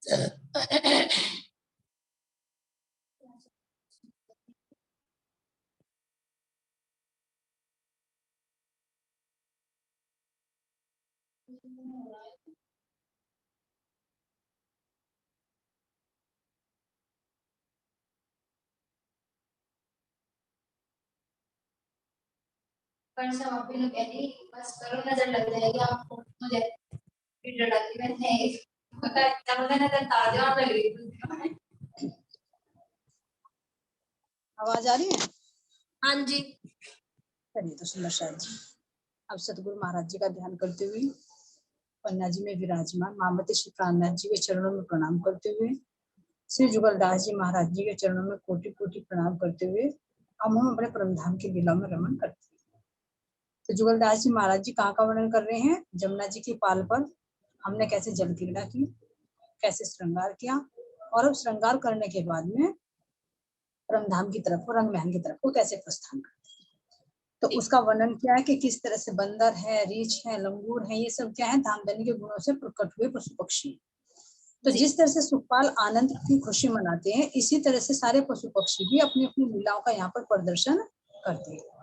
पर सब आप लोग कहते हैं बस करो, नजर लग जाएगी आपको। मुझे फिर डर लगती है, नहीं पता नजर ताजा और लग रही। आवाज आ रही है? हाँ जी। चलिए तो सुंदर शायद जी, अब सतगुरु महाराज जी का ध्यान करते हुए पन्ना जी में विराजमान मामते श्री प्राणनाथ जी के चरणों में प्रणाम करते हुए, श्री जुगलदास जी महाराज जी के चरणों में कोटि कोटि प्रणाम करते हुए अब हम अपने परम धाम की लीला में रमन करते हैं। तो जुगलदास जी महाराज जी कहाँ का वर्णन कर रहे हैं? जमुना जी की पाल पर हमने कैसे जल क्रीड़ा की, कैसे श्रृंगार किया, और अब श्रृंगार करने के बाद में परम धाम की तरफ, रंग महल की तरफ को कैसे प्रस्थान करते हैं। तो उसका वर्णन क्या है कि किस तरह से बंदर है, रीछ है, लंगूर है, ये सब क्या है? धामधनी के गुणों से प्रकट हुए पशु पक्षी। तो जिस तरह से सुखपाल आनंद की खुशी मनाते हैं, इसी तरह से सारे पशु पक्षी भी अपनी अपनी लीलाओं का यहाँ पर प्रदर्शन करते हैं।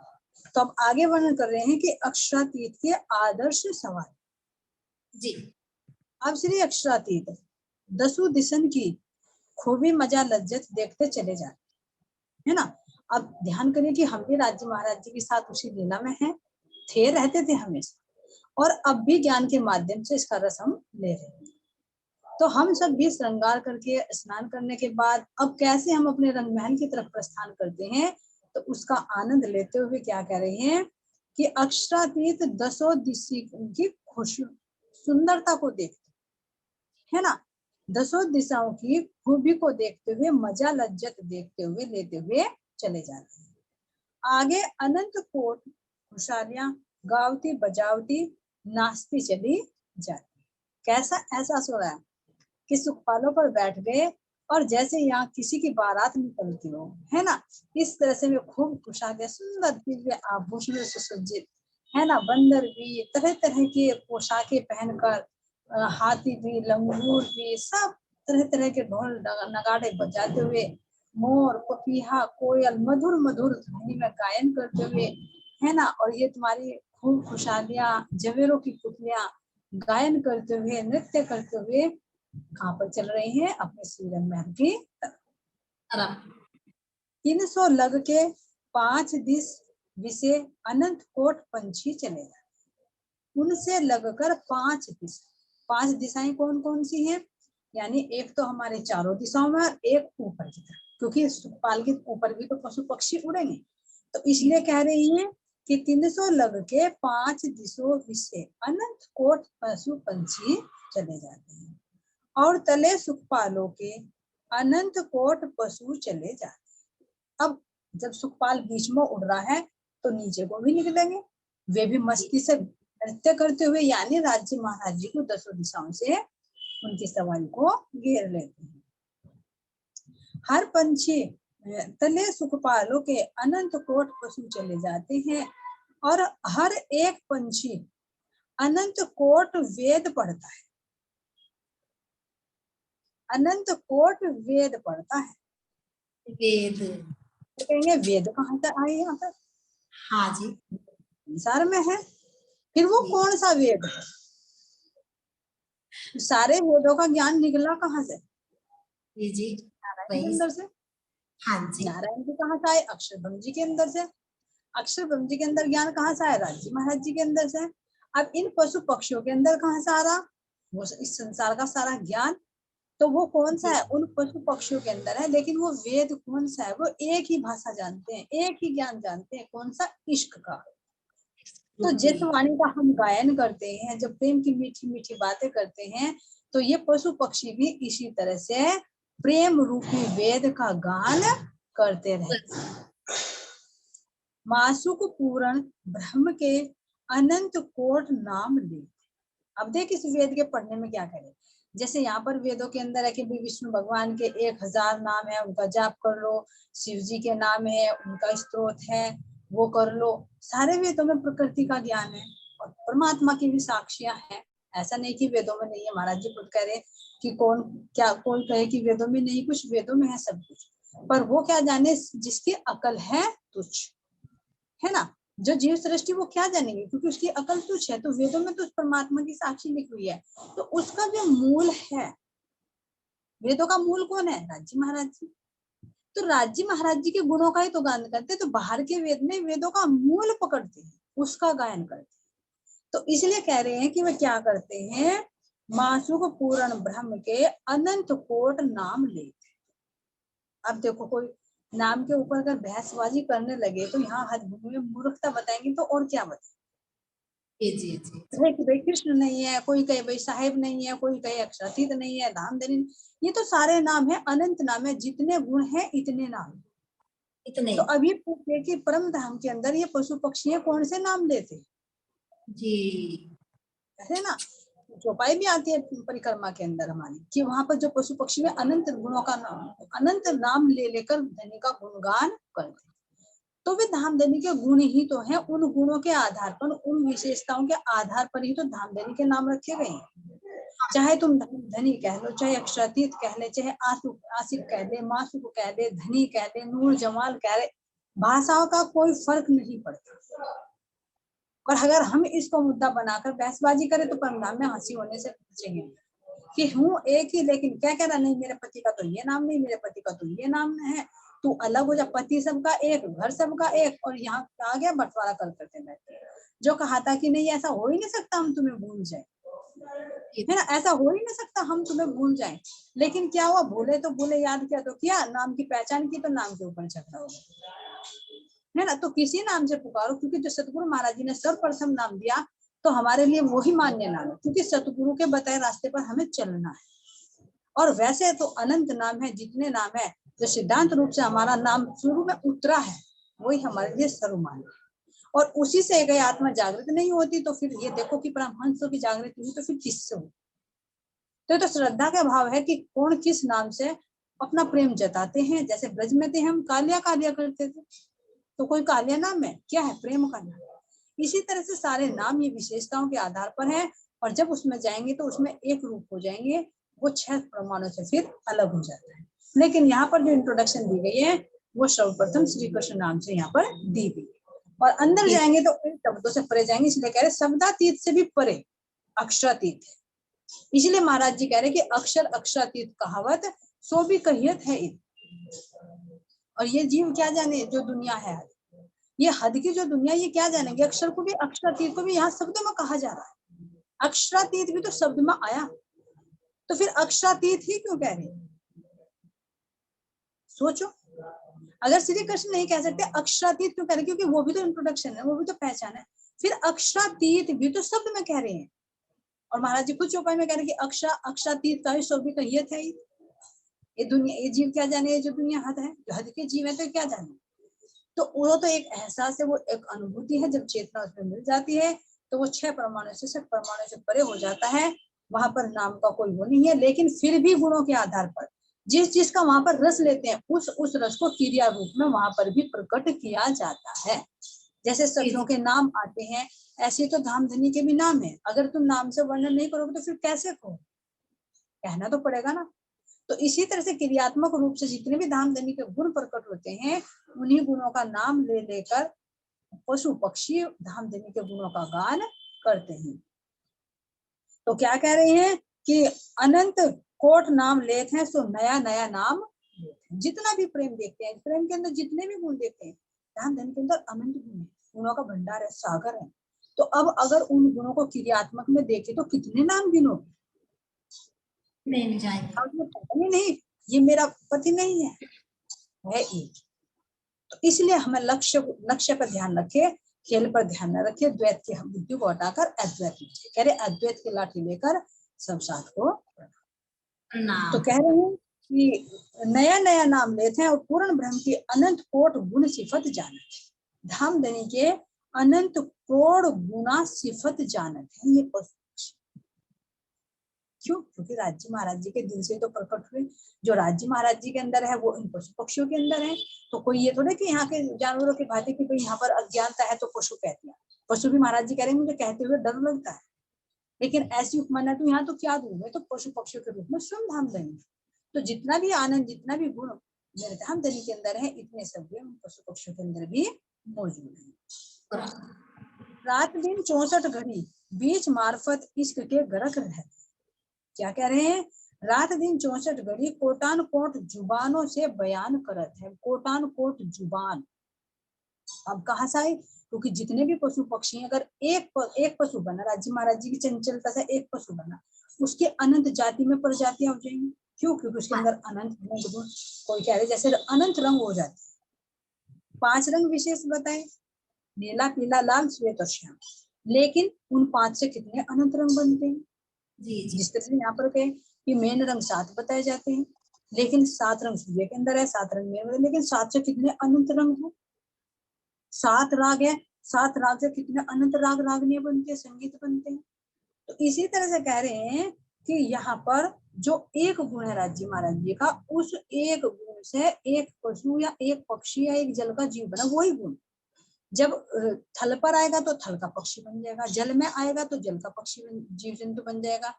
तो अब आगे वर्णन कर रहे हैं कि अक्षरातीत के आदर्श सवार जी। अब श्री अक्षरातीत दसों दिशन की खूबी मजा लज्जत देखते चले जाते है ना। अब ध्यान करिए कि हम भी राज्य महाराज जी के साथ उसी लीला में हैं, थे, रहते थे हमेशा, और अब भी ज्ञान के माध्यम से इसका रस हम ले रहे हैं। तो हम सब भी श्रृंगार करके स्नान करने के बाद अब कैसे हम अपने रंग महल की तरफ प्रस्थान करते हैं, तो उसका आनंद लेते हुए क्या कह रहे हैं कि अक्षरातीत दसों दिशा की खुश सुंदरता को देखते है ना, दसों दिशाओं की खूबी को देखते हुए मजा लज्जत देखते हुए लेते हुए चले जाते हैं। आगे अनंत कोट खुशहालियां गावती बजावती नाचती चली जाती। कैसा एहसास हो रहा है कि सुखपालों पर बैठ गए और जैसे यहाँ किसी की बारात निकलती हो, है ना, इस तरह से वे खूब खुशहाल सुंदर दिव्य आभूषणों से सुसज्जित है ना। बंदर भी तरह तरह की पोशाकें पहनकर, हाथी भी, लंगूर भी, सब तरह तरह के ढोल नगाड़े बजाते हुए, मोर, पपीहा, कोयल मधुर मधुर ध्वनि में गायन करते हुए, है ना। और ये तुम्हारी खूब खुशहालियां जवेरों की पुतलियां गायन करते हुए, नृत्य करते हुए कहाँ पर चल रहे हैं? अपने श्री रंग महल की तरफ। 300 लग के 5 दिस विसे अनंत कोट पंछी चले जाते। उनसे लगकर 5 दिशा, 5 दिशाएं कौन कौन सी हैं? यानी एक तो हमारे चारों दिशाओं में, एक ऊपर की तरफ, क्योंकि सुखपाल के ऊपर भी तो पशु पक्षी उड़ेंगे, तो इसलिए कह रही है कि 300 लग के 5 दिशों विसे अनंत कोट पशु पंछी चले जाते हैं, और तले सुखपालों के अनंत कोट पशु चले जाते। अब जब सुखपाल बीच में उड़ रहा है तो नीचे को भी निकलेंगे, वे भी मस्ती से नृत्य करते हुए, यानी राज्य महाराज जी को दसों दिशाओं से उनकी सवारी को घेर लेते हैं। हर पंछी तले सुखपालों के अनंत कोट पशु चले जाते हैं, और हर एक पंछी अनंत कोट वेद पढ़ता है। अनंत कोट वेद पढ़ता है। वेद तो कहेंगे वेद कहाँ से आए यहाँ पर? हाँ जी, संसार में है, फिर वो कौन सा वेद है? सारे वेदों का ज्ञान निकला कहाँ से? जी नारायण के अंदर से। हाँ जी, नारायण जी कहाँ से आए? अक्षर ब्रह्म जी के अंदर से। अक्षर ब्रह्म जी के अंदर ज्ञान कहाँ से आया? राज्य महाराज जी के अंदर से। अब इन पशु पक्षियों के अंदर कहाँ से आ रहा? वो इस संसार का सारा ज्ञान, तो वो कौन सा है? उन पशु पक्षियों के अंदर है, लेकिन वो वेद कौन सा है? वो एक ही भाषा जानते हैं, एक ही ज्ञान जानते हैं, कौन सा? इश्क का। तो जिस वाणी का हम गायन करते हैं, जब प्रेम की मीठी मीठी बातें करते हैं, तो ये पशु पक्षी भी इसी तरह से प्रेम रूपी वेद का गान करते रहते हैं। मासुक पूर्ण ब्रह्म के अनंत कोट नाम ले। अब देख इस वेद के पढ़ने में क्या करें, जैसे यहाँ पर वेदों के अंदर है कि विष्णु भगवान के 1000 नाम है, उनका जाप कर लो, शिव जी के नाम है, उनका स्तोत्र है, वो कर लो। सारे वेदों में प्रकृति का ज्ञान है और परमात्मा की भी साक्षियां हैं, ऐसा नहीं कि वेदों में नहीं है, महाराज जी खुद कह रहे हैं कि कौन क्या कोई कहे कि वेदों में नहीं, कुछ वेदों में है सब कुछ, पर वो क्या जाने जिसकी अकल है तुच्छ, है ना। जो जीव सृष्टि वो क्या जानेंगे, क्योंकि उसकी अकल तुच्छ है। तो वेदों में तो उस परमात्मा की साक्षी लिखी हुई है, तो उसका जो मूल है, वेदों का मूल कौन है, राज्य महाराज जी। तो राज्य महाराज जी के गुणों का ही तो गान करते हैं, तो बाहर के वेद में वेदों का मूल पकड़ते हैं, उसका गायन करते हैं। तो इसलिए कह रहे हैं कि वे क्या करते हैं, मासुक पूर्ण ब्रह्म के अनंत कोट नाम ले। अब देखो कोई नाम के ऊपर अगर बहसबाजी करने लगे तो यहाँ हद में मूर्खता बताएंगे तो और क्या बताएंगे। जी जी कहे कि भाई कृष्ण नहीं है, कोई कहे भाई साहेब नहीं है, कोई कहे अक्षरातीत नहीं है, धामधनी, ये तो सारे नाम है, अनंत नाम है, जितने गुण है इतने नाम। इतने तो अभी पूछे कि परम धाम के अंदर ये पशु पक्षी कौन से नाम लेते जी। है ना। चौपाई भी आती है परिक्रमा के अंदर हमारी, कि वहां पर जो पशु पक्षी में अनंत गुणों का नाम, अनंत नाम ले लेकर धनी का गुणगान करते। तो वे धामधनी के गुण ही तो हैं, उन गुणों के आधार पर, उन विशेषताओं के आधार पर ही तो धामधनी के नाम रखे गए हैं। चाहे तुम धनी कह लो, चाहे अक्षरातीत कह ले, चाहे आसिक कह ले, मासुक कह ले, धनी कह ले, नूर जमाल कह ले, भाषाओं का कोई फर्क नहीं पड़ता। और अगर हम इसको मुद्दा बनाकर बहसबाजी करें तो परिणाम में हंसी होने से बचेंगे कि हूँ एक ही, लेकिन क्या कह रहा, नहीं मेरे पति का तो ये नाम नहीं, मेरे पति का तो ये नाम है, तू अलग हो जा, पति सबका एक, घर सबका एक, और यहाँ आ गया बंटवारा कर करते बैठे। जो कहा था कि नहीं ऐसा हो ही नहीं सकता हम तुम्हें भूल जाए, है ना, ऐसा हो ही नहीं सकता हम तुम्हें भूल जाएं। लेकिन क्या हुआ, भूले तो भूले, याद किया तो किया, नाम की पहचान की तो नाम के ऊपर झगड़ा हो गया, है ना। तो किसी नाम से पुकारो, क्योंकि जो सतगुरु महाराज जी ने सर्वप्रथम नाम दिया तो हमारे लिए वही मान्य नाम है, क्योंकि सतगुरु के बताए रास्ते पर हमें चलना है। और वैसे तो अनंत नाम है, जितने नाम है, जो सिद्धांत रूप से हमारा नाम शुरू में उतरा है वही हमारे लिए सर्वमान्य है। और उसी से अगर आत्मा जागृत नहीं होती तो फिर ये देखो कि परमहंसों की जागृति हुई तो फिर किससे हो। तो श्रद्धा का भाव है कि कौन किस नाम से अपना प्रेम जताते हैं। जैसे ब्रज में थे हम कालिया कालिया करते थे, तो कोई कालिया नाम है क्या, है प्रेम का नाम। इसी तरह से सारे नाम ये विशेषताओं के आधार पर है, और जब उसमें जाएंगे तो उसमें एक रूप हो जाएंगे, वो 6 प्रमाणों से फिर अलग हो जाता है। लेकिन यहाँ पर जो इंट्रोडक्शन दी गई है वो सर्वप्रथम श्री कृष्ण नाम से यहाँ पर दी गई, और अंदर जाएंगे तो इन शब्दों से परे जाएंगे, इसलिए कह रहे शब्दातीत से भी परे अक्षरातीत है। इसलिए महाराज जी कह रहे कि अक्षर अक्षरातीत कहावत सो भी कहियत है। और ये जीव क्या जाने जो दुनिया है, ये हद की जो दुनिया, ये क्या जानेंगे, अक्षर को भी अक्षरातीत को भी यहाँ शब्द में कहा जा रहा है। अक्षरातीत भी तो शब्द में आया, तो फिर अक्षरातीत ही क्यों कह रहे, सोचो। अगर श्री कृष्ण नहीं कह सकते अक्षरातीत क्यों कह रहे, क्योंकि वो भी तो इंट्रोडक्शन है, वो भी तो पहचान है। फिर अक्षरातीत भी तो शब्द में कह रहे हैं, और महाराज जी कुछ चौपाई में कह रहे कि अक्षरातीत का ही शब्द कहियत है। ये दुनिया, ये जीव क्या जाने, जो दुनिया हद है, जो हद के जीव है तो क्या जाने। तो वो तो एक एहसास है, वो एक अनुभूति है, जब चेतना उसमें मिल जाती है तो वो 6 परमाणु से 7 परमाणु से परे हो जाता है। वहां पर नाम का कोई वो नहीं है, लेकिन फिर भी गुणों के आधार पर जिस चीज का वहां पर रस लेते हैं, उस रस को क्रिया रूप में वहां पर भी प्रकट किया जाता है। जैसे सखियों के नाम आते हैं, ऐसे तो धामधनी के भी नाम है। अगर तुम नाम से वर्णन नहीं करोगे तो फिर कैसे कहो, कहना तो पड़ेगा ना। तो इसी तरह से क्रियात्मक रूप से जितने भी धामधनी के गुण प्रकट होते हैं, उन्हीं गुणों का नाम ले लेकर पशु पक्षी धामधनी के गुणों का गान करते हैं। तो क्या कह रहे हैं कि अनंत कोट नाम लेख है, सो नया नया नाम। जितना भी प्रेम देखते हैं, प्रेम के अंदर जितने भी गुण देखते हैं, धामधनी के अंदर अनंत गुण है, गुणों का भंडार है, सागर है। तो अब अगर उन गुणों को क्रियात्मक में देखे तो कितने नाम गिनोगे, नहीं जाएंगे। नहीं, ये मेरा पति नहीं है एक। तो इसलिए हमें लक्ष्य पर ध्यान रखे, खेल पर ध्यान न रखे, द्वैत की बुद्धि को हटाकर अद्वैत में कह रहे अद्वैत की लाठी लेकर सब साथ को। तो कह रहे हैं कि नया नया नाम लेते हैं, और पूर्ण ब्रह्म की अनंत कोट गुण सिफत जानत। धामधनी के अनंत कोट गुना सिफत जानत है ये पशु। क्यों, क्योंकि राज्य महाराज जी के दिल से तो प्रकट हुए। जो राज्य महाराज जी के अंदर है वो इन पशु पक्षियों के अंदर है। तो कोई ये थोड़े कि यहाँ के जानवरों की भांति कि भाई यहाँ पर अज्ञानता है तो पशु कहते हैं। पशु भी महाराज जी कह रहे हैं मुझे कहते हुए डर लगता है, लेकिन ऐसी उपमाना तो यहाँ तो क्या दूं, मैं तो पशु पक्षियों के रूप में स्वयं धामधनी। तो जितना भी आनंद, जितना भी गुण मेरे धामधनी के अंदर है, इतने सब गुण पशु पक्षियों के अंदर भी मौजूद है। रात दिन 64 घड़ी बीच मार्फत इश्क के गरक रहते। क्या कह रहे हैं, रात दिन 64 घड़ी कोटान कोट जुबानों से बयान करत है। कोटान कोट जुबान अब कहाँ से आई, क्योंकि जितने भी पशु पक्षी हैं, अगर एक पशु बना, राज्य महाराज जी की चंचलता से एक पशु बना, उसके अनंत जाति में प्रजातियां हो जाएंगी। क्यों, क्योंकि उसके अंदर अनंत गुण, कोई कह रहे जैसे अनंत रंग हो जाते हैं। 5 रंग विशेष बताए, नीला पीला लाल श्वेत और श्याम, लेकिन उन 5 से कितने अनंत रंग बनते हैं। जिस तरह से यहाँ पर कहे कि मेन रंग 7 बताए जाते हैं, लेकिन 7 रंग सूर्य के अंदर है, 7 रंग मेन, लेकिन 7 से कितने अनंत रंग है। 7 राग है, 7 राग से कितने अनंत राग रागनी बनते हैं, संगीत बनते हैं। तो इसी तरह से कह रहे हैं कि यहाँ पर जो एक गुण है राज्य महाराज जी का, उस एक गुण से एक पशु या एक पक्षी या एक जल का जीव बना। वही गुण जब थल पर आएगा तो थल का पक्षी बन जाएगा, जल में आएगा तो जल का पक्षी जीव जंतु बन जाएगा,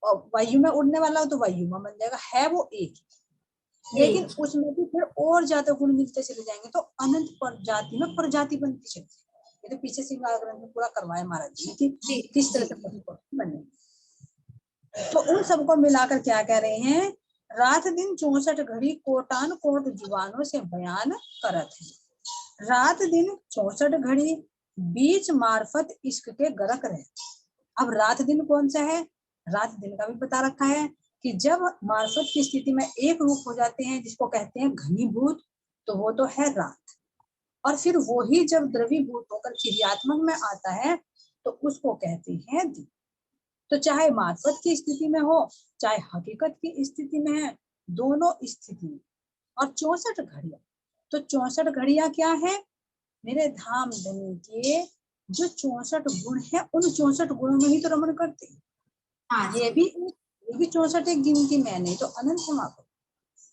और वायु में उड़ने वाला हो तो वायु में बन जाएगा। है वो एक, लेकिन उसमें भी फिर और ज्यादा गुण मिलते चले जाएंगे, तो अनंत प्रजाति में प्रजाति बनती चली जाएगी। ये तो पीछे श्रृंगार ग्रंथ में पूरा करवाया महाराज जी ने कि किस तरह से पशु पक्षी बने। तो उन सबको मिलाकर क्या कह रहे हैं, रात दिन 64 घड़ी कोटान कोट जुबानों से बयान करत है। रात दिन 64 घड़ी बीच मार्फत इश्क के गरक रहे। अब रात दिन कौन सा है, रात दिन का भी बता रखा है कि जब मार्फत की स्थिति में एक रूप हो जाते हैं, जिसको कहते हैं घनीभूत, तो वो तो है रात। और फिर वो ही जब द्रवीभूत होकर क्रियात्मक में आता है तो उसको कहते हैं दिन। तो चाहे मार्फत की स्थिति में हो, चाहे हकीकत की स्थिति में है, दोनों स्थिति में। और 64 घड़ियां, तो 64 घड़ियां क्या है, मेरे धाम धनी के जो 64 गुण है, उन 64 गुणों में ही तो रमण करते हैं। ये भी 64 एक गिनती में नहीं तो अनंत समाप्त।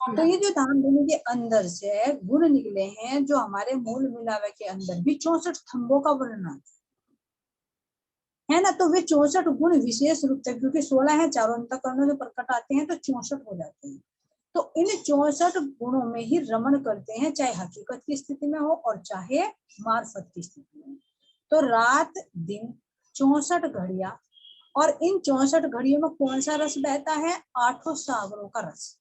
तो ये जो धाम धनी के अंदर से गुण निकले हैं, जो हमारे मूल मिलावे के अंदर भी 64 थंबों का वर्णन है ना, तो वे 64 गुण विशेष रूप से, क्योंकि 16 है, चारों अंतःकरणों से प्रकट आते हैं तो 64 हो जाते हैं। तो इन 64 गुणों में ही रमण करते हैं, चाहे हकीकत की स्थिति में हो और चाहे मार्फत की स्थिति में। तो रात दिन 64 घड़ियां, और इन 64 घड़ियों में कौन सा रस बहता है, 8 सागरों का रस।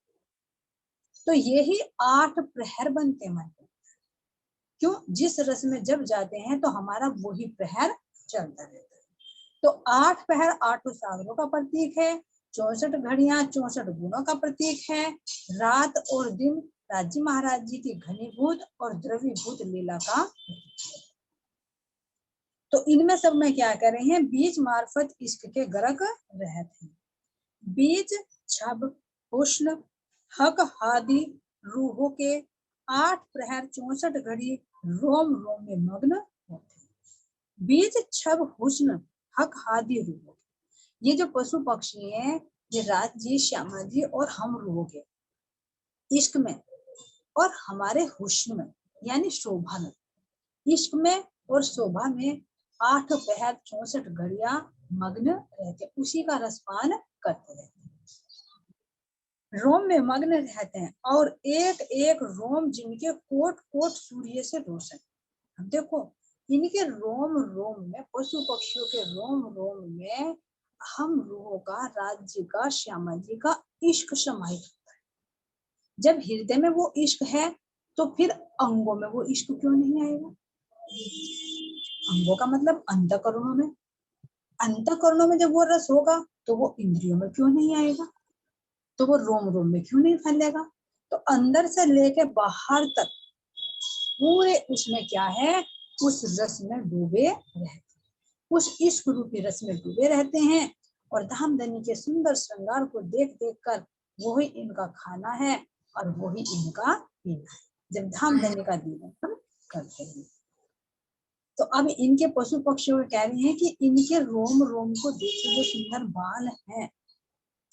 तो यही 8 प्रहर बनते हैं मन। क्यों, जिस रस में जब जाते हैं तो हमारा वही प्रहर चलता रहता है। तो 8 प्रहर 8 सागरों का प्रतीक है, 64 घड़ियां 64 गुणों का प्रतीक है। रात और दिन राज्य महाराज जी की घनीभूत और द्रवीभूत लीला का। तो इनमें सब में क्या कर रहे हैं, बीच मार्फत इश्क के गरक रहते हैं। बीज छब हुस्न हक हादी रूहों के 8 प्रहर 64 घड़ी रोम रोम में मग्न होते हैं। बीज छब हुस्न हक हादी रूहों, ये जो पशु पक्षी हैं, ये राज जी, श्यामा जी और हम रूहों के इश्क में और हमारे हुस्न में, यानी शोभा में, इश्क में और शोभा में 8 प्रहर 64 घड़ियां मग्न रहते, उसी का रसपान करते रहते हैं। रोम में मग्न रहते हैं, और एक एक रोम जिनके कोट कोट सूर्य से रोशन। अब देखो, इनके रोम रोम में, पशु पक्षियों के रोम रोम में हम रूहों का, राज्य का, श्यामा जी का इश्क समाहित होता है। जब हृदय में वो इश्क है तो फिर अंगों में वो इश्क क्यों नहीं आएगा। अंगों का मतलब अंतःकरणों में, अंतःकरणों में जब वो रस होगा तो वो इंद्रियों में क्यों नहीं आएगा, तो वो रोम रोम में क्यों नहीं फैलेगा। तो अंदर से लेके बाहर तक पूरे उसमें क्या है, उस रस में डूबे रहते हैं, उस इश्क रूपी रस में डूबे रहते हैं। और धामधनी के सुंदर श्रृंगार को देख देख कर वही इनका खाना है और वही इनका पीना है, जब धामधनी का दीदार करते हैं। तो अब इनके पशु पक्षियों कह रहे हैं कि इनके रोम रोम को देखिए, जो सुंदर बाल हैं,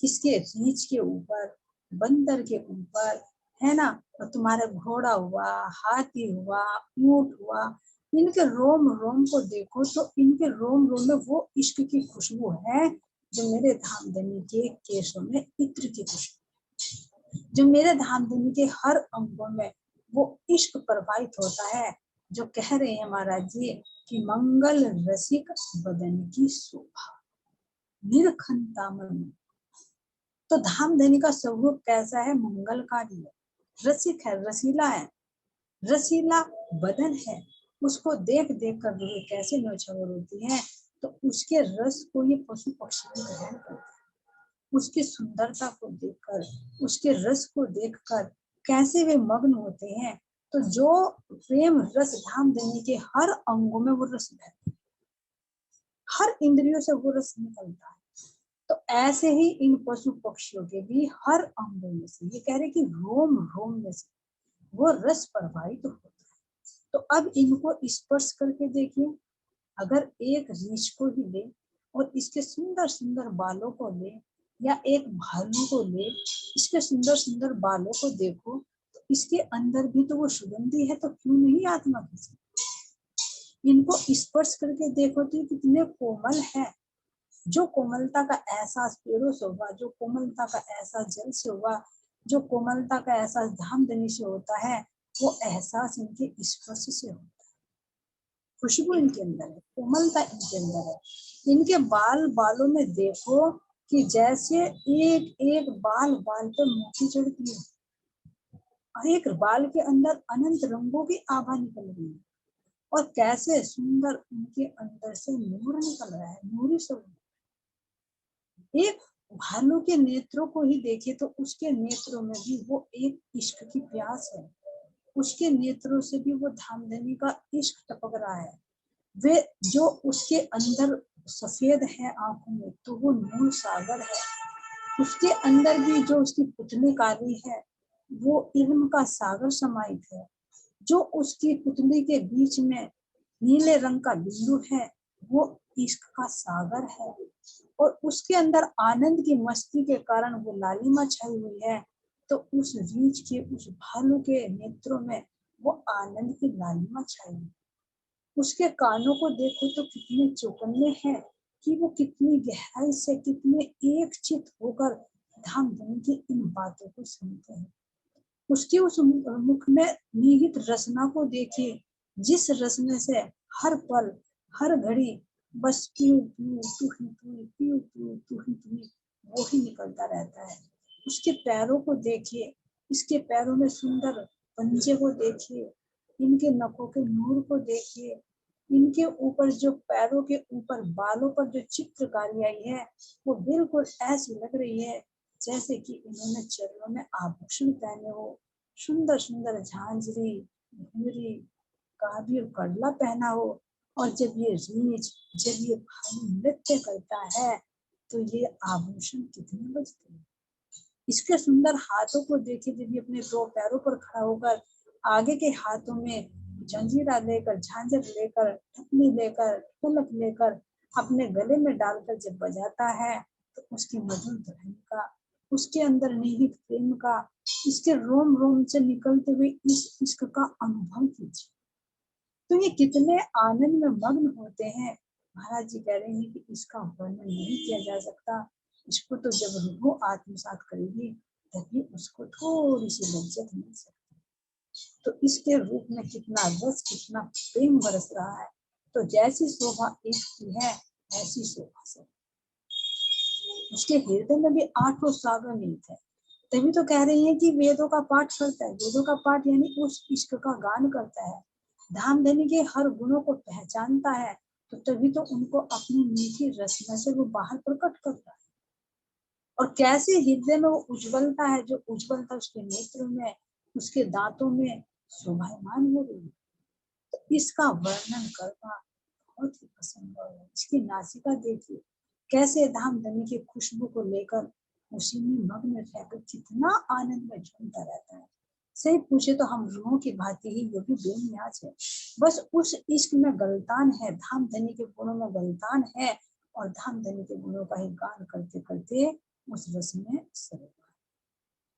किसके, रीछ के ऊपर, बंदर के ऊपर, है ना, और तुम्हारा घोड़ा हुआ, हाथी हुआ, ऊंट हुआ, इनके रोम रोम को देखो तो इनके रोम रोम में वो इश्क की खुशबू है जो मेरे धामधनी के केशों में इत्र की खुशबू, जो मेरे धामधनी के हर अंगों में वो इश्क प्रवाहित होता है, जो कह रहे हैं महाराज जी कि मंगल रसिक बदन की शोभा निरखनता मन। तो धामधनी का स्वरूप कैसा है? मंगलकारी है, रसिक है, रसीला है, रसीला बदन है। उसको देख देख कर रूह कैसे नौछावर होती है। तो उसके रस को ये पशु पक्षी भी ग्रहण करते हैं। उसकी सुंदरता को देखकर, उसके रस को देखकर कैसे वे मग्न होते हैं। तो जो प्रेम रस धामधनी के हर अंगों में वो रस बहता है, हर इंद्रियों से वो रस निकलता है। तो ऐसे ही इन पशु पक्षियों के भी हर अंगों में से, ये कह रहे कि रोम रोम में से वो रस प्रवाहित होता है। तो अब इनको स्पर्श करके देखिए, अगर एक रीछ को ही ले और इसके सुंदर सुंदर बालों को ले, या एक भालू को ले, इसके सुंदर सुंदर बालों को देखो, तो इसके अंदर भी तो वो सुगंधी है, तो क्यों नहीं आत्मा की? इनको स्पर्श करके देखो तो कितने कोमल है। जो कोमलता का एहसास पेड़ों से होगा, जो कोमलता का एहसास जल से होगा, जो कोमलता का एहसास धामधनी से होता है, वो एहसास इनके स्पर्श से होता है। खुशबू इनके अंदर है, कोमलता इनके अंदर है। इनके बाल बालों में देखो कि जैसे एक एक बाल बाल पे मोती चढ़ती है, और एक बाल के अंदर अनंत रंगों की आभा निकल रही है, और कैसे सुंदर उनके अंदर से नूर निकल रहा है, नूरी स्वरूप। एक भालू के नेत्रों को ही देखे तो उसके नेत्रों में भी वो एक इश्क की प्यास है, उसके नेत्रों से भी वो धामधनी का इश्क टपक रहा है। वे जो उसके अंदर सफेद है आंखों में, तो वो नूर सागर है। उसके अंदर भी जो उसकी पुतली काली है, वो इल्म का सागर समाहित है। जो उसकी पुतली के बीच में नीले रंग का बिंदु है, वो इश्क का सागर है। और उसके अंदर आनंद की मस्ती के कारण वो लालिमा छाई हुई है। तो उस रीछ के, उस भालू के नेत्रों में वो आनंद की लालिमा छाई हुई। उसके कानों को देखो तो कितने चौकन्ने हैं, कि वो कितनी गहराई से, कितने एक चित होकर धामधनी की इन बातों को सुनते हैं। उसकी उस मुख में निहित रचना को देखिए, जिस रचने से हर पल हर घड़ी बस पीऊ पीऊ तू ही तू, पीऊ पीऊ तू ही तू, वो ही निकलता रहता है। उसके पैरों को देखिए, इसके पैरों में सुंदर पंजे को देखिए, इनके नखों के नूर को देखिए, इनके ऊपर जो पैरों के ऊपर बालों पर जो चित्रकारी आई है, वो बिल्कुल ऐसी लग रही है जैसे कि इन्होंने चरणों में आभूषण पहने हो, सुंदर सुंदर झांझरी, घुंघरी, काभी और कड़ला पहना हो। और जब ये रीछ, जब ये भालू नृत्य करता है, तो ये आभूषण कितने बजते हैं। इसके सुंदर हाथों को देखिए, जब ये अपने दो पैरों पर खड़ा होकर आगे के हाथों में जंजीरा लेकर, झांझर लेकर, ठपनी लेकर, ढोलक लेकर अपने गले में डालकर जब बजाता है, तो उसकी मधुर ध्वनि का, उसके अंदर निहित प्रेम का, इसके रोम रोम से निकलते हुए इस इश्क का अनुभव कीजिए। तो ये कितने आनंद में मग्न होते हैं। महाराज जी कह रहे हैं कि इसका वर्णन नहीं किया जा सकता। इसको तो जब रूह आत्मसात करेगी, तभी उसको थोड़ी सी लज्जत मिल सकती है। तो इसके रूप में कितना रस, कितना प्रेम बरस रहा है। तो जैसी शोभा इश्क की है, ऐसी शोभा से उसके हृदय में भी 8 सागर निहित है। तभी तो कह रही है कि वेदों का पाठ करता है। वेदों का पाठ यानी उस इश्क का गान करता है, धामधनी के हर गुणों को पहचानता है। तो तभी तो उनको अपनी मीठी रचना से वो बाहर प्रकट करता है। और कैसे हृदय में वो उज्ज्वलता है, जो उज्ज्वलता उसके नेत्रों में, उसके दांतों में शोभायमान हो रही है। तो इसका वर्णन करना बहुत ही असंभव है। इसकी नासिका देखिए, कैसे धामधनी की खुशबू को लेकर उसी में मग्न रहकर कितना आनंद में झूमता रहता है। सही पूछे तो हम रूहों की भांति ही ये भी बेनियाज है, बस उस इश्क में गलतान है, धामधनी के गुणों में गलतान है, और धामधनी के गुणों का ही गान करते करते उस रस में सरोवर।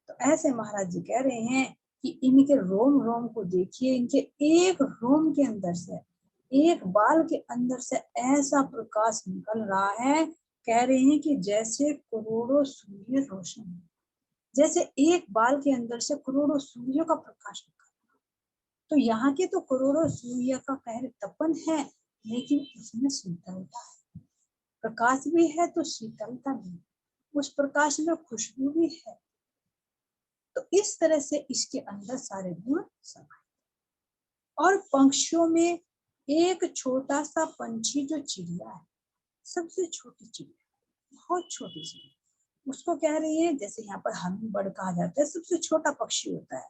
तो ऐसे महाराज जी कह रहे हैं कि इनके रोम रोम को देखिए, इनके एक रोम के अंदर से, एक बाल के अंदर से ऐसा प्रकाश निकल रहा है कह रहे हैं कि जैसे करोड़ों सूर्य रोशन है, जैसे एक बाल के अंदर से करोड़ों सूर्यों का प्रकाश निकलता, तो यहाँ के तो करोड़ों सूर्य का कहर तपन है, लेकिन उसमें शीतलता है, प्रकाश भी है तो शीतलता भी, उस प्रकाश में खुशबू भी है। तो इस तरह से इसके अंदर सारे गुण समाये। और पंक्षियों में एक छोटा सा पंछी जो चिड़िया है, सबसे छोटी चिड़िया, बहुत छोटी सी, उसको कह रही है, जैसे यहाँ पर हमिंग बर्ड कहा जाता है, सबसे छोटा पक्षी होता है।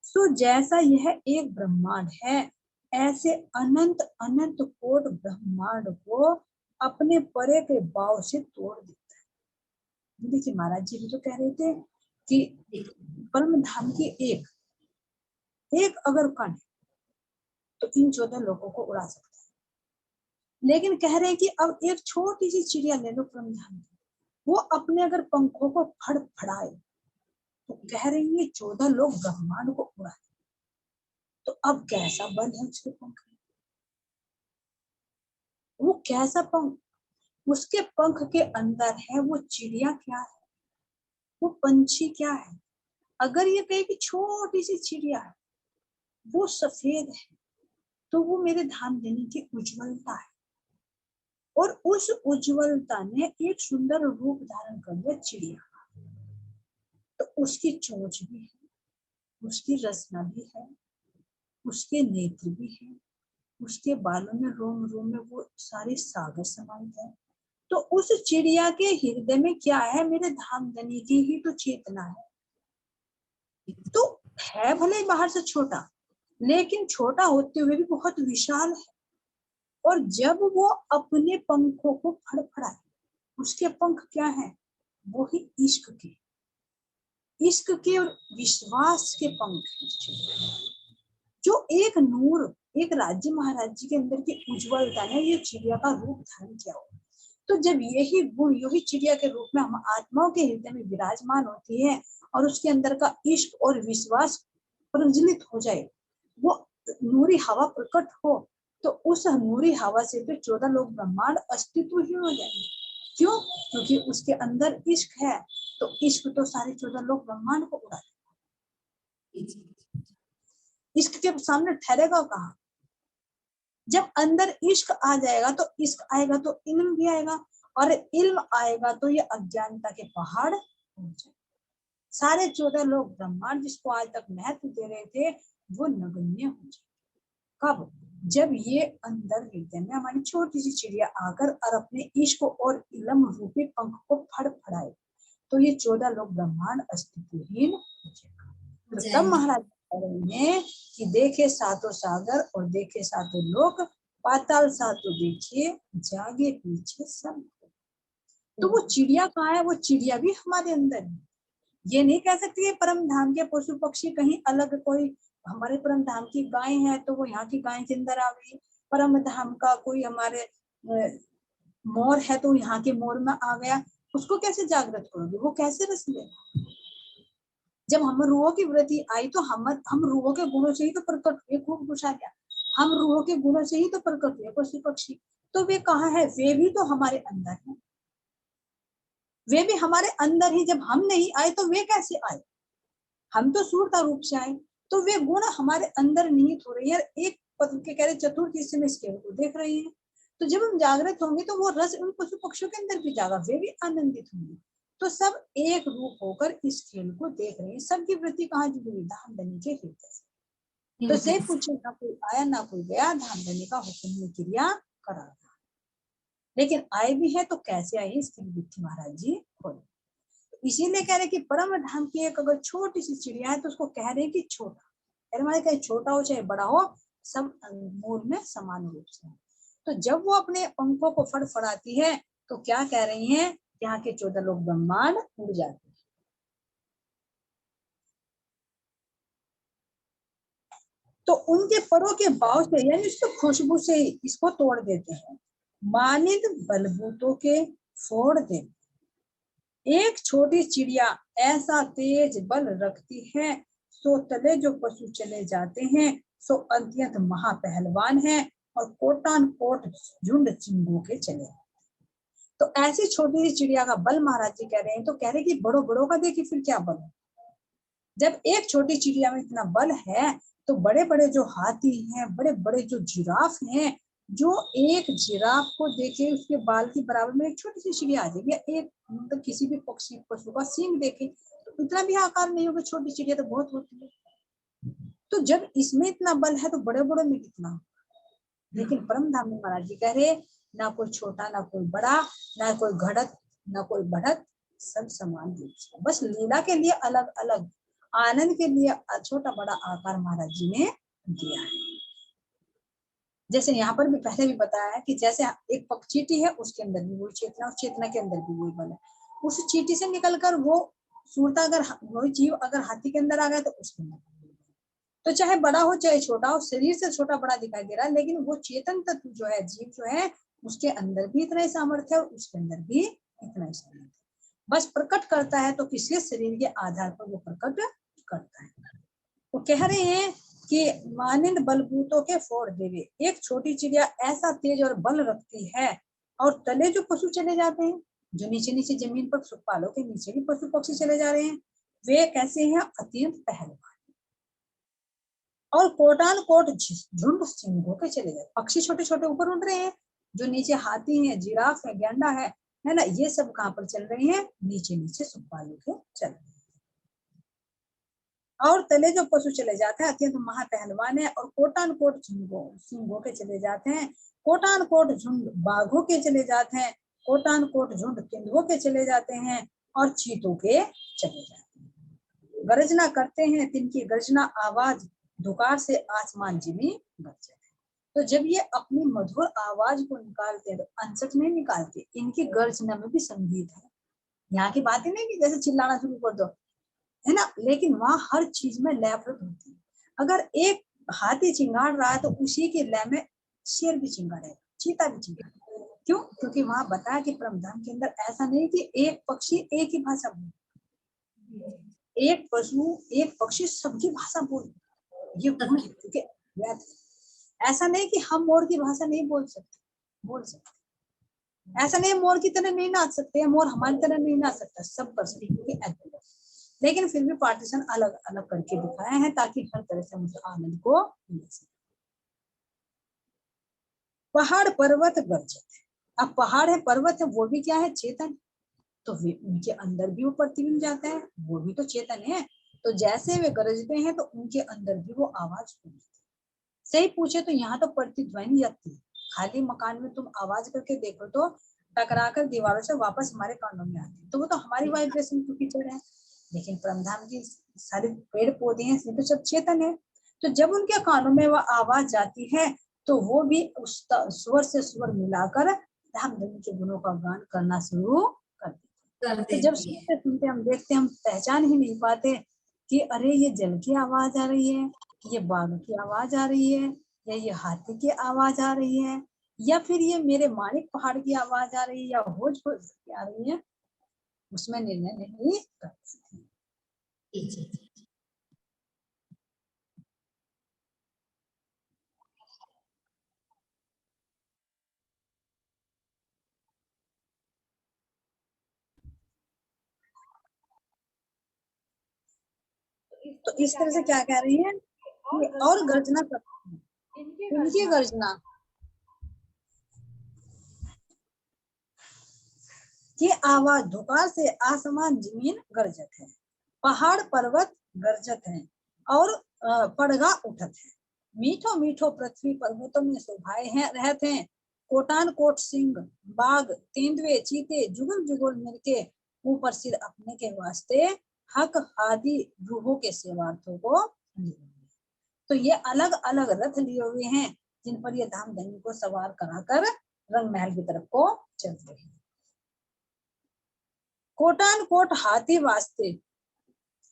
तो जैसा यह एक ब्रह्मांड है, ऐसे अनंत अनंत कोट ब्रह्मांड को अपने परे के बाव से तोड़ देता है। देखिए महाराज जी भी तो कह रहे थे कि परम धाम की एक अगर कण तो इन 14 लोगों को उड़ा सकता है, लेकिन कह रहे हैं कि अब एक छोटी सी चिड़िया ले लो परम धाम की, वो अपने अगर पंखों को फड़फड़ाए तो कह रही है 14 लोग ब्रह्मांड को उड़ा, तो अब कैसा बल है उसके पंख में, वो कैसा पंख, उसके पंख के अंदर है वो चिड़िया क्या है, वो पंछी क्या है। अगर ये कहे कि छोटी सी चिड़िया है, वो सफेद है, तो वो मेरे धाम देने की उज्ज्वलता है, और उस उज्ज्वलता ने एक सुंदर रूप धारण कर लिया चिड़िया का। तो उसकी चोंच भी है, उसकी रचना भी है, उसके नेत्र भी है, उसके बालों में रोम रोम में वो सारे सागर समाहित है। तो उस चिड़िया के हृदय में क्या है, मेरे धाम देने की ही तो चेतना है। तो है भले बाहर से छोटा, लेकिन छोटा होते हुए भी बहुत विशाल है। और जब वो अपने पंखों को फड़फड़ाए, उसके पंख क्या है, वो ही इश्क के और विश्वास के पंख हैं, जो एक नूर, एक राज्य महाराज जी के अंदर की उज्ज्वलता ने ये चिड़िया का रूप धारण किया हो। तो जब यही गुण यही चिड़िया के रूप में हम आत्माओं के हृदय में विराजमान होती है, और उसके अंदर का इश्क और विश्वास प्रज्वलित हो जाए, वो नूरी हवा प्रकट हो, तो उस नूरी हवा से तो 14 लोग ब्रह्मांड अस्तित्व ही हो जाएंगे। क्यों? क्योंकि उसके अंदर इश्क है, तो इश्क तो सारे 14 लोग ब्रह्मांड को उड़ा देगा। इश्क के सामने ठहरेगा कहाँ? जब अंदर इश्क आ जाएगा तो इश्क आएगा तो इल्म भी आएगा, और इल्म आएगा तो ये अज्ञानता के पहाड़ हो जाए। सारे 14 लोग ब्रह्मांड जिसको आज तक महत्व दे रहे थे, वो नगण्य हो जाए। कब? जब ये अंदर हृदय में हमारी छोटी सी चिड़िया आकर और अपने इश्क और इल्म रूपी पंख को फड़फड़ाए, तो ये 14 लोग ब्रह्मांड अस्तित्वहीन हो जाएगा। तब महाराज ने कि देखे सातों सागर और देखे सातों लोक, पाताल सातों देखिए जागे पीछे सब। तो वो चिड़िया कहाँ है? वो चिड़िया भी हमारे अंदर है। ये नहीं कह सकते परम धाम के पशु पक्षी कहीं अलग, कोई हमारे परम धाम की गाय है तो वो यहाँ की गाय के अंदर आ गई, परम धाम का कोई हमारे मोर है तो यहाँ के मोर में आ गया, उसको कैसे जागृत करोगे? वो कैसे रस लेगा? जब हम रूहों की वृत्ति आई तो हम रूहों के गुणों से ही तो प्रकट हुए, खूब पूछा गया, हम रूहों के गुणों से ही तो प्रकट हुए पशु पक्षी, तो वे कहाँ है? वे भी तो हमारे अंदर है, वे भी हमारे अंदर ही। जब हम नहीं आए तो वे कैसे आए? हम तो सूरता रूप से आए, तो वे गुण हमारे अंदर निहित हो रही है। एक पत्र के कह रहे चतुर्थ हिस्से में इसके को देख रही है, तो जब हम जागृत होंगे तो वो रस उन पशु पक्षियों के अंदर भी जागा, वे भी आनंदित होंगे। तो सब एक रूप होकर इस खेल को देख रहे हैं। सबकी वृत्ति कहाँ जुड़ी हुई? धाम देने के हृदय से। तो से पूछे ना कोई आया ना कोई गया, धाम देने का हुक्म में क्रिया करा। लेकिन आए भी है तो कैसे आए, इसकी विधि महाराज जी खोले। इसीलिए कह रहे कि परम धाम की एक अगर छोटी सी चिड़िया है तो उसको कह रहे कि छोटा, कहे छोटा हो चाहे बड़ा हो, सब मूल में समान रूप से। तो जब वो अपने पंखों को फड़फड़ाती है तो क्या कह रही हैं? यहाँ के 14 लोग ब्रह्मांड उड़ जाते हैं। तो उनके परों के भाव से यानी उसको खुशबू से इसको तोड़ देते हैं। मानिद बलबूतों के फोड़ दे, एक छोटी चिड़िया ऐसा तेज बल रखती है, सो तले जो पशु चले जाते हैं, सो अत्यंत महापहलवान है, और कोटान कोट झुंड चिंगों के चले। तो ऐसी छोटी सी चिड़िया का बल महाराज जी कह रहे हैं, तो कह रहे कि बड़ों बड़ों का देखिए फिर क्या बल है। जब एक छोटी चिड़िया में इतना बल है, तो बड़े बड़े जो हाथी हैं, बड़े बड़े जो जिराफ हैं, जो एक जिराफ को देखे उसके बाल की बराबर में एक छोटी सी चिड़िया आ जाएगी। एक मतलब किसी भी पक्षी पशु का सींग देखे तो इतना भी आकार नहीं होगा, छोटी चिड़िया तो बहुत होती है। तो जब इसमें इतना बल है तो बड़े बड़े में कितना होगा। लेकिन परम धाम में महाराज जी कह रहे, ना कोई छोटा ना कोई बड़ा, ना कोई घड़त ना कोई बढ़त, सब समान रूप से, बस लीला के लिए अलग अलग, आनंद के लिए छोटा बड़ा आकार महाराज जी ने दिया है। जैसे यहाँ पर भी पहले भी बताया है कि जैसे एक चींटी है, उसके अंदर भी वही चेतना, उस चेतना के अंदर भी वही बल है। उस चींटी से निकलकर वो सूरता अगर वही जीव अगर हाथी के अंदर आ गया तो उसके अंदर, तो चाहे बड़ा हो चाहे छोटा हो, शरीर से छोटा बड़ा दिखाई दे रहा है, लेकिन वो चेतन तत्व जो है, जीव जो है, उसके अंदर भी इतना ही सामर्थ्य है और उसके अंदर भी इतना ही सामर्थ्य, बस प्रकट करता है तो किसी शरीर के आधार पर वो प्रकट करता है। वो कह रहे हैं कि मानिंद बलबूतों के फोड़ देवे, एक छोटी चिड़िया ऐसा तेज और बल रखती है, और तले जो पशु चले जाते हैं, जो नीचे नीचे जमीन पर सुखपालों के नीचे भी पशु पक्षी चले जा रहे हैं, वे कैसे हैं, अत्यंत पहलवान, और कोटान कोट झुंड सिंहों के चले जाते, पक्षी छोटे छोटे ऊपर उड़ रहे हैं, जो नीचे हाथी है, जिराफ है, गैंडा है ना, ये सब कहाँ पर चल रहे हैं, नीचे नीचे सुखपालों के चल रहे हैं। और तले जो पशु चले जाते हैं अत्यंत महापहलवान है, और कोटान कोट सिंहों के चले जाते हैं, कोटान कोट झुंड बाघों के चले जाते हैं, कोटान कोट झुंड तेंदुओं के चले जाते हैं, और चीतों के चले जाते हैं। गर्जना करते हैं, तिनकी गर्जना आवाज धुकार से आसमान जिमी गरजते हैं। तो जब ये अपनी मधुर आवाज को निकालते हैं तो अनसठ नहीं निकालते, इनकी गर्जना में भी संगीत है। यहाँ की बात ही नहीं कि जैसे चिल्लाना शुरू कर दो, है ना, लेकिन वहां हर चीज में लयप्रद होती है। अगर एक हाथी चिंगाड़ रहा है तो उसी के लय में शेर भी चिंगाड़ेगा, चीता भी चिंगाड़ेगा। क्यों? क्योंकि वहां बताया कि परमधाम के अंदर ऐसा नहीं कि एक पक्षी एक ही भाषा बोले, एक पशु एक पक्षी सबकी भाषा बोले, ये गुण है। क्योंकि ऐसा नहीं कि हम मोर की भाषा नहीं बोल सकते, बोल सकते। ऐसा नहीं मोर की तरह नहीं नाच सकते, मोर हमारी तरह नहीं नाच सकता, सब कर सकते, लेकिन फिर भी पार्टीशन अलग अलग करके दिखाए हैं ताकि हर तरह से मुझे आनंद को मिल सके। पहाड़ पर्वत गर्जत है, अब पहाड़ है पर्वत है वो भी क्या है, चेतन, तो उनके अंदर भी वो प्रतिबिंब जाता है, वो भी तो चेतन है। तो जैसे वे गरजते हैं तो उनके अंदर भी वो आवाज होती है। सही पूछे तो यहाँ तो प्रतिध्वनि जाती है, खाली मकान में तुम आवाज करके देखो तो टकराकर दीवारों से वापस हमारे कानों में आती है, तो वो तो हमारी वाइब्रेशन की पिक्चर है। लेकिन परमधाम की सारे पेड़ पौधे हैं, तो सब चेतन है, तो जब उनके कानों में वह आवाज जाती है तो वो भी उस स्वर से स्वर मिलाकर धाम धर्म के गुणों का गान करना शुरू कर देते। तो जब सुनते सुनते हम देखते, हम पहचान ही नहीं पाते कि अरे ये जल की आवाज आ रही है, ये बाघ की आवाज आ रही है, या ये हाथी की आवाज आ रही है, या फिर ये मेरे मानिक पहाड़ की आवाज आ रही है, या होज की आ रही है, उसमें निर्णय नहीं कर सकते। तो इस तरह से क्या कह रही है, और गर्जना करते हैं, इनकी गर्जना की आवाज धुकार से आसमान जमीन गरजत है, पहाड़ पर्वत गरजत है, और पड़गा उठत है, मीठो मीठो पृथ्वी पर्वतों में शोभाए हैं रहते हैं, कोटान कोट सिंह बाघ तेंदुए चीते जुगल जुगल मिलके ऊपर सिर अपने के वास्ते हक आदि रूहों के सेवार्थों को। तो ये अलग अलग रथ लिए हुए हैं जिन पर ये धाम धनी को सवार कराकर रंग महल की तरफ को चल रहे हैं। कोटान कोट हाथी वास्ते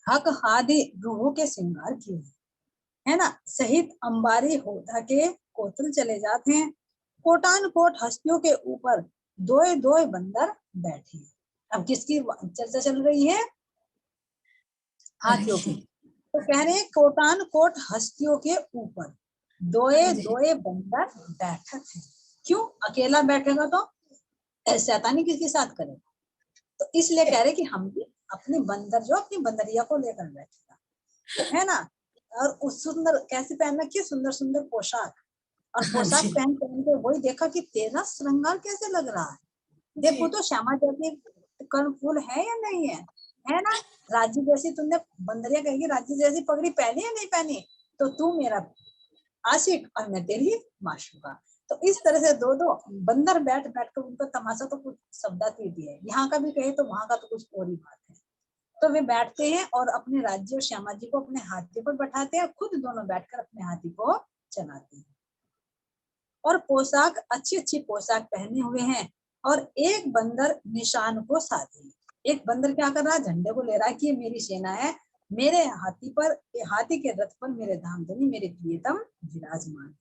हक हादी रूहों के श्रृंगार किए है ना, सहित अंबारी होता के कोतल चले जाते हैं, कोटान कोट हस्तियों के ऊपर दोए दोए बंदर बैठे हैं। अब किसकी चर्चा चल रही है, हाथियों की। तो कह रहे हैं कोटान कोट हस्तियों के ऊपर दोए दोए बंदर बैठक है। क्यों? अकेला बैठेगा तो शैतानी किसके साथ करेगा। तो इसलिए कह रहे कि हम भी अपनी बंदर जो अपनी बंदरिया को लेकर बैठेगा, है ना। और उस सुंदर कैसे पहन रखी है, सुंदर सुंदर पोशाक, और पोशाक पहन के वही देखा कि तेरा श्रृंगार कैसे लग रहा है, देखो तो श्यामा जैसी कर्णफूल है या नहीं है ना। राज्य जैसी तुमने, बंदरिया कहेगी राज्य जैसी पगड़ी पहनी या नहीं पहनी, तो तू मेरा आशिक और मैं तेरी माशूका। तो इस तरह से दो दो बंदर बैठ बैठ कर उनका तमाशा तो कुछ शब्दातीत है, यहाँ का भी कहे तो वहां का तो कुछ और ही बात है। तो वे बैठते हैं और अपने राज्य और श्यामा जी को अपने हाथी पर बैठाते हैं, खुद दोनों बैठकर अपने हाथी को चलाते हैं। और पोशाक अच्छी अच्छी पोशाक पहने हुए हैं, और एक बंदर निशान को साधे। एक बंदर क्या कर रहा है, झंडे को ले रहा है कि ये मेरी सेना है, मेरे हाथी पर, हाथी के रथ पर मेरे धामधनी मेरे प्रियतम विराजमान है।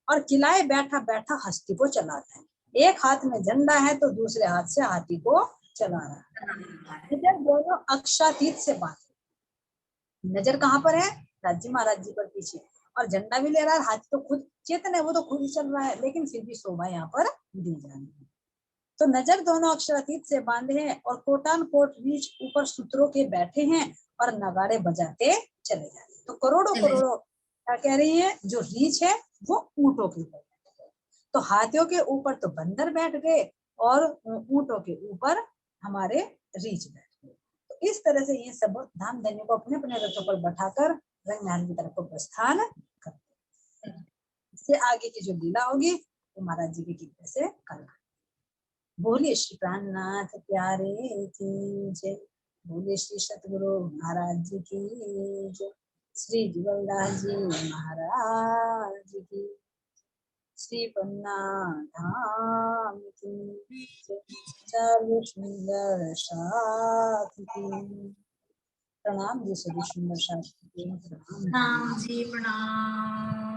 और किलाए बैठा बैठा हस्ती को चलाता है, एक हाथ में झंडा है तो दूसरे हाथ से हाथी को चला रहा है। नजर दोनों अक्षातीत से बांधे, नजर कहाँ पर है, राज्य महाराज जी पर पीछे, और झंडा भी ले रहा है, हाथी तो खुद चेतन है, वो तो खुद ही चल रहा है, लेकिन फिर भी शोभा यहाँ पर दी जा रही है। तो नजर दोनों अक्षरातीत से बांधे हैं, और कोटान कोट रीछ ऊपर सूत्रों के बैठे हैं, और नगाड़े बजाते चले जाते हैं। तो करोड़ों करोड़ों क्या कह रही है, जो रीछ है वो ऊंटों के ऊपर, तो हाथियों के ऊपर तो बंदर बैठ गए, और ऊंटों के ऊपर हमारे रीछ बैठ गए। तो इस तरह से ये सब धाम धन्य को अपने अपने रथों पर बैठाकर रंगमहल की तरफ को प्रस्थान करते हैं। इससे आगे की जो लीला होगी वो महाराज जी के गीत से कल। बोलिए श्री प्राणनाथ प्यारे की जय, बोलिए श्री सतगुरु महाराज जी की जय, श्री जुगलदास जी महाराज की, श्री पन्ना धाम की जय, सर्व सुंदर साथ की प्रणाम जी, सभी सुंदर साथ की प्रणाम राम जी प्रणाम।